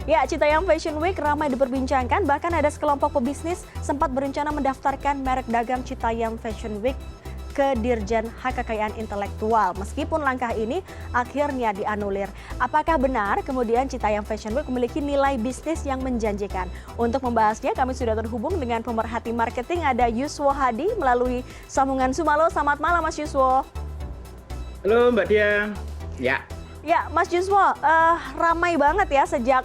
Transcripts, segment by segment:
Ya, Citayam Fashion Week ramai diperbincangkan, bahkan ada sekelompok pebisnis sempat berencana mendaftarkan merek dagang Citayam Fashion Week ke Dirjen Hak Kekayaan Intelektual. Meskipun langkah ini akhirnya dianulir. Apakah benar kemudian Citayam Fashion Week memiliki nilai bisnis yang menjanjikan? Untuk membahasnya kami sudah terhubung dengan pemerhati marketing, ada Yuswo Hadi melalui sambungan Sumalo. Selamat malam Mas Yuswo. Halo Mbak Dia. Ya. Ya, Mas Yuswo, ramai banget ya sejak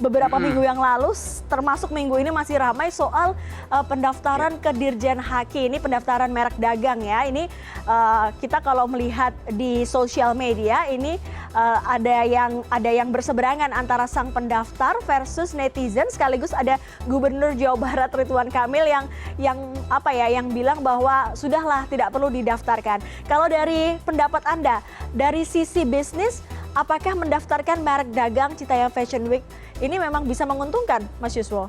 beberapa minggu yang lalu, termasuk minggu ini masih ramai soal pendaftaran ke Dirjen Haki. Ini pendaftaran merek dagang ya. Ini kita kalau melihat di sosial media ini ada yang berseberangan antara sang pendaftar versus netizen, sekaligus ada Gubernur Jawa Barat Ridwan Kamil yang bilang bahwa sudahlah tidak perlu didaftarkan. Kalau dari pendapat Anda, dari sisi bisnis, apakah mendaftarkan merek dagang Citayam Fashion Week ini memang bisa menguntungkan, Mas Yuswo?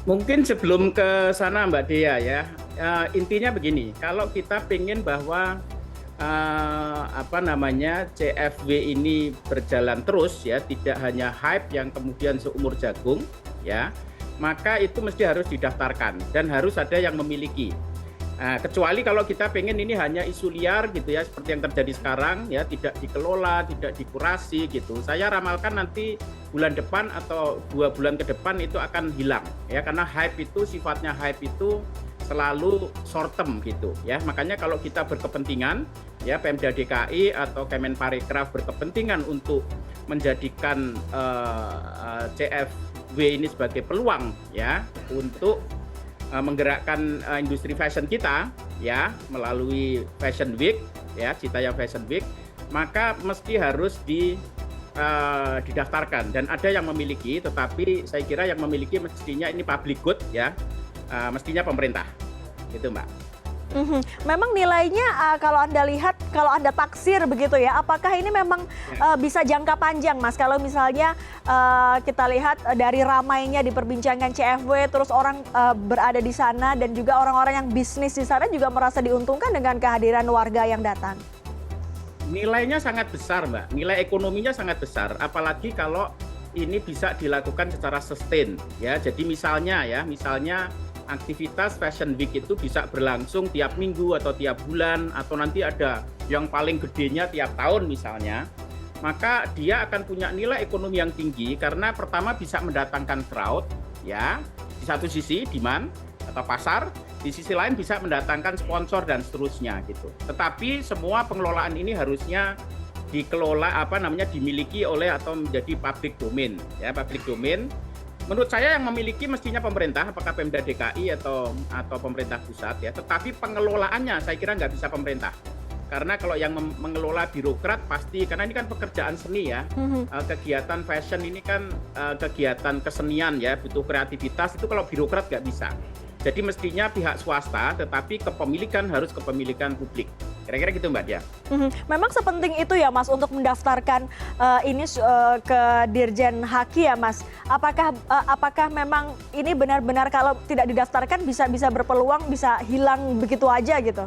Mungkin sebelum ke sana Mbak Dea ya, intinya begini, kalau kita pengen bahwa CFW ini berjalan terus ya, tidak hanya hype yang kemudian seumur jagung ya, maka itu mesti harus didaftarkan dan harus ada yang memiliki. Kecuali kalau kita pengen ini hanya isu liar gitu ya, seperti yang terjadi sekarang ya, tidak dikelola, tidak dikurasi gitu. Saya ramalkan nanti bulan depan atau 2 bulan ke depan itu akan hilang ya, karena sifatnya hype itu selalu short term gitu ya. Makanya kalau kita berkepentingan ya, Pemda DKI atau Kemenparekraf berkepentingan untuk menjadikan CFW ini sebagai peluang ya untuk menggerakkan industri fashion kita ya melalui Fashion Week ya, Citayam Fashion Week, maka mesti harus didaftarkan dan ada yang memiliki, tetapi saya kira yang memiliki mestinya ini public good ya, mestinya pemerintah gitu Mbak. Memang nilainya kalau Anda lihat, kalau Anda taksir begitu ya, apakah ini memang bisa jangka panjang, Mas? Kalau misalnya kita lihat dari ramainya diperbincangkan CFW, terus orang berada di sana dan juga orang-orang yang bisnis di sana juga merasa diuntungkan dengan kehadiran warga yang datang. Nilainya sangat besar, Mbak. Nilai ekonominya sangat besar, apalagi kalau ini bisa dilakukan secara sustain ya. Jadi misalnya aktivitas Fashion Week itu bisa berlangsung tiap minggu atau tiap bulan, atau nanti ada yang paling gedenya tiap tahun misalnya, maka dia akan punya nilai ekonomi yang tinggi karena pertama bisa mendatangkan crowd ya, di satu sisi demand atau pasar, di sisi lain bisa mendatangkan sponsor dan seterusnya gitu. Tetapi semua pengelolaan ini harusnya dimiliki oleh atau menjadi public domain ya, public domain. Menurut saya yang memiliki mestinya pemerintah, apakah Pemda DKI atau pemerintah pusat ya. Tetapi pengelolaannya saya kira nggak bisa pemerintah. Karena kalau yang mengelola birokrat pasti, karena ini kan pekerjaan seni ya. Kegiatan fashion ini kan kegiatan kesenian ya, butuh kreativitas, itu kalau birokrat nggak bisa. Jadi mestinya pihak swasta, tetapi kepemilikan harus kepemilikan publik. Kira-kira gitu Mbak Dia. Memang sepenting itu ya Mas untuk mendaftarkan ini ke Dirjen Haki ya Mas. Apakah memang ini benar-benar kalau tidak didaftarkan bisa berpeluang bisa hilang begitu aja gitu?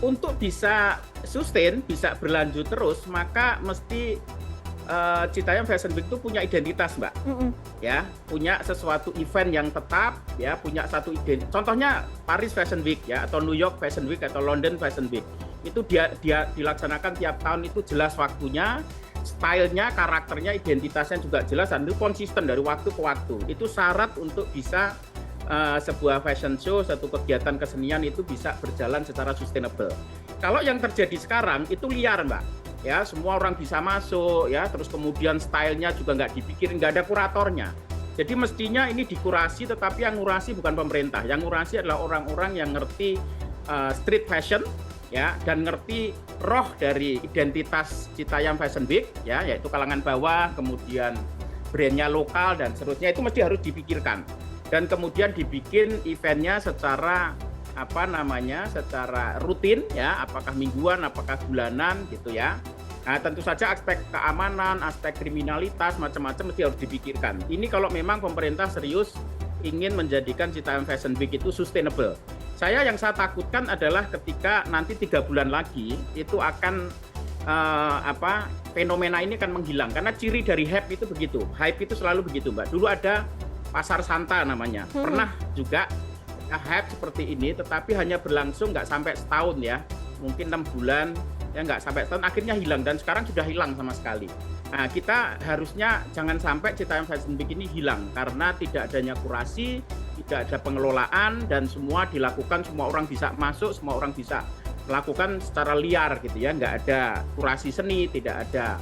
Untuk bisa sustain, bisa berlanjut terus, maka mesti Citayam Fashion Week itu punya identitas Mbak, ya, punya sesuatu event yang tetap, ya, punya satu identitas. Contohnya Paris Fashion Week ya, atau New York Fashion Week atau London Fashion Week, itu dia dilaksanakan tiap tahun, itu jelas waktunya, stylenya, karakternya, identitasnya juga jelas dan itu konsisten dari waktu ke waktu. Itu syarat untuk bisa sebuah fashion show, satu kegiatan kesenian itu bisa berjalan secara sustainable. Kalau yang terjadi sekarang itu liar Mbak. Ya, semua orang bisa masuk ya, terus kemudian stylenya juga nggak dipikirin, nggak ada kuratornya. Jadi mestinya ini dikurasi, tetapi yang ngurasi bukan pemerintah, yang ngurasi adalah orang-orang yang ngerti street fashion ya, dan ngerti roh dari identitas Citayam Fashion Week ya, yaitu kalangan bawah, kemudian brandnya lokal dan seterusnya, itu mesti harus dipikirkan dan kemudian dibikin eventnya secara secara rutin ya, apakah mingguan, apakah bulanan gitu ya. Nah, tentu saja aspek keamanan, aspek kriminalitas, macam-macam mesti harus dipikirkan. Ini kalau memang pemerintah serius ingin menjadikan Citayam Fashion Week itu sustainable. Yang saya takutkan adalah ketika nanti 3 bulan lagi itu akan fenomena ini kan menghilang karena ciri dari hype itu begitu. Hype itu selalu begitu, Mbak. Dulu ada pasar Santa namanya. Pernah juga hype seperti ini, tetapi hanya berlangsung nggak sampai setahun ya, mungkin 6 bulan, ya nggak sampai setahun, akhirnya hilang dan sekarang sudah hilang sama sekali. Nah, kita harusnya jangan sampai Citayam Fashion Week ini hilang karena tidak adanya kurasi, tidak ada pengelolaan dan semua dilakukan, semua orang bisa masuk, semua orang bisa melakukan secara liar gitu ya, nggak ada kurasi seni, tidak ada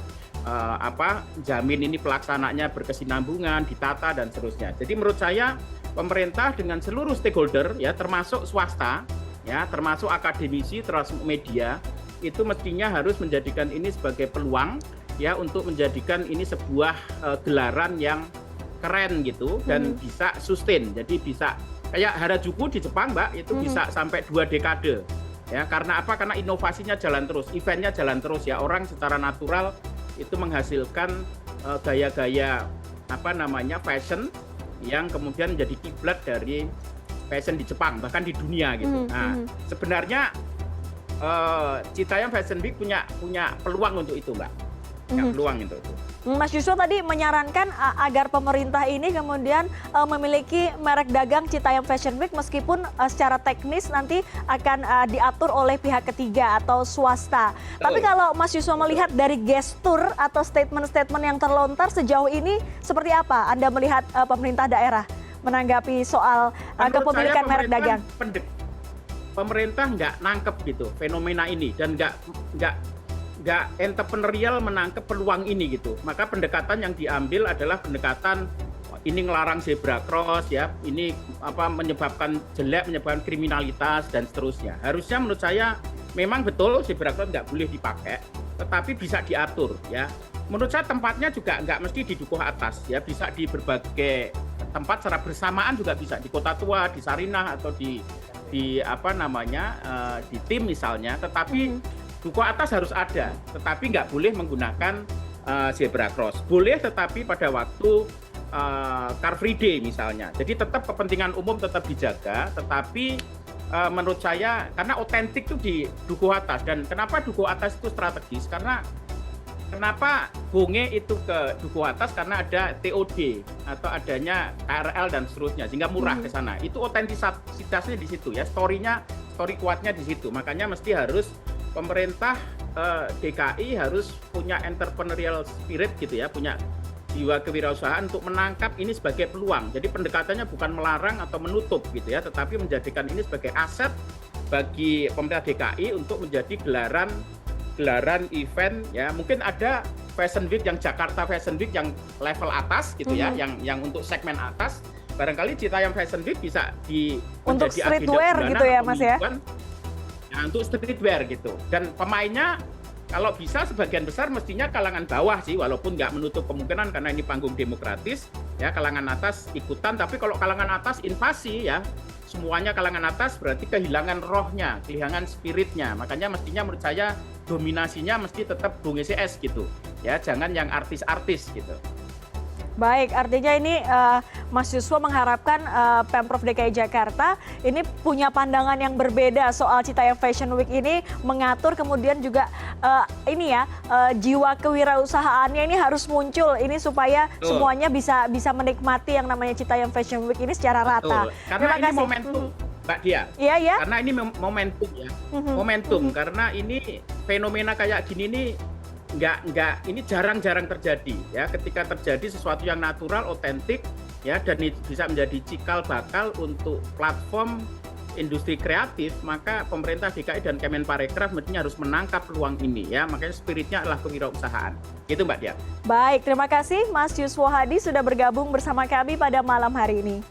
jamin ini pelaksananya berkesinambungan, ditata dan seterusnya. Jadi menurut saya pemerintah dengan seluruh stakeholder ya, termasuk swasta ya, termasuk akademisi, termasuk media, itu mestinya harus menjadikan ini sebagai peluang ya untuk menjadikan ini sebuah gelaran yang keren gitu dan bisa sustain. Jadi bisa kayak Harajuku di Jepang, Mbak, itu bisa sampai 2 dekade. Ya, karena apa? Karena inovasinya jalan terus, eventnya jalan terus ya. Orang secara natural itu menghasilkan gaya-gaya fashion yang kemudian menjadi kiblat dari fashion di Jepang, bahkan di dunia gitu. Nah, sebenarnya Citayam Fashion Week punya peluang untuk itu, Mbak. Peluang itu. Mas Yuswo tadi menyarankan agar pemerintah ini kemudian memiliki merek dagang Citayam Fashion Week meskipun secara teknis nanti akan diatur oleh pihak ketiga atau swasta. Tapi kalau Mas Yuswo melihat dari gestur atau statement-statement yang terlontar sejauh ini seperti apa Anda melihat pemerintah daerah menanggapi soal kepemilikan merek dagang? Pemerintah nggak nangkep gitu fenomena ini dan nggak entrepreneurial menangkap peluang ini gitu. Maka pendekatan yang diambil adalah pendekatan ini ngelarang zebra cross ya, ini menyebabkan jelek, menyebabkan kriminalitas dan seterusnya. Harusnya menurut saya memang betul zebra cross nggak boleh dipakai, tetapi bisa diatur ya. Menurut saya tempatnya juga nggak mesti di Dukuh Atas ya, bisa di berbagai tempat secara bersamaan juga bisa, di Kota Tua, di Sarinah atau di Tim misalnya, tetapi Dukuh Atas harus ada, tetapi nggak boleh menggunakan zebra cross. Boleh, tetapi pada waktu Car Free Day misalnya. Jadi tetap kepentingan umum tetap dijaga, tetapi menurut saya karena otentik itu di Dukuh Atas. Dan kenapa Dukuh Atas itu strategis? Karena kenapa Bonge itu ke Dukuh Atas? Karena ada TOD atau adanya KRL dan seterusnya, sehingga murah ke sana. Itu otentisitasnya di situ ya, story kuatnya di situ. Makanya mesti harus pemerintah DKI harus punya entrepreneurial spirit gitu ya, punya jiwa kewirausahaan untuk menangkap ini sebagai peluang. Jadi pendekatannya bukan melarang atau menutup gitu ya, tetapi menjadikan ini sebagai aset bagi pemerintah DKI untuk menjadi gelaran event ya. Mungkin ada Fashion Week yang Jakarta Fashion Week yang level atas gitu ya, yang untuk segmen atas. Barangkali Citayam Fashion Week bisa untuk streetwear gitu ya, Mas ya. Nah, untuk streetwear gitu. Dan pemainnya kalau bisa sebagian besar mestinya kalangan bawah sih, walaupun nggak menutup kemungkinan karena ini panggung demokratis ya, kalangan atas ikutan. Tapi kalau kalangan atas invasi ya, semuanya kalangan atas berarti kehilangan rohnya, kehilangan spiritnya. Makanya mestinya menurut saya dominasinya mesti tetap Bung ECS gitu ya, jangan yang artis-artis gitu. Baik, artinya ini Mas Yuswo mengharapkan Pemprov DKI Jakarta ini punya pandangan yang berbeda soal Citayam Fashion Week ini, mengatur kemudian juga jiwa kewirausahaannya ini harus muncul ini supaya semuanya bisa menikmati yang namanya Citayam Fashion Week ini secara rata. Karena ini momentum, Mbak Dia. Iya. Karena ini momentum ya, momentum karena ini fenomena kayak gini nih. Ini jarang-jarang terjadi ya, ketika terjadi sesuatu yang natural, otentik ya, dan bisa menjadi cikal bakal untuk platform industri kreatif, maka pemerintah DKI dan Kemenparekraf mestinya harus menangkap peluang ini ya, makanya spiritnya adalah kewirausahaan. Itu Mbak Dia. Baik, terima kasih Mas Yuswo Hadi sudah bergabung bersama kami pada malam hari ini.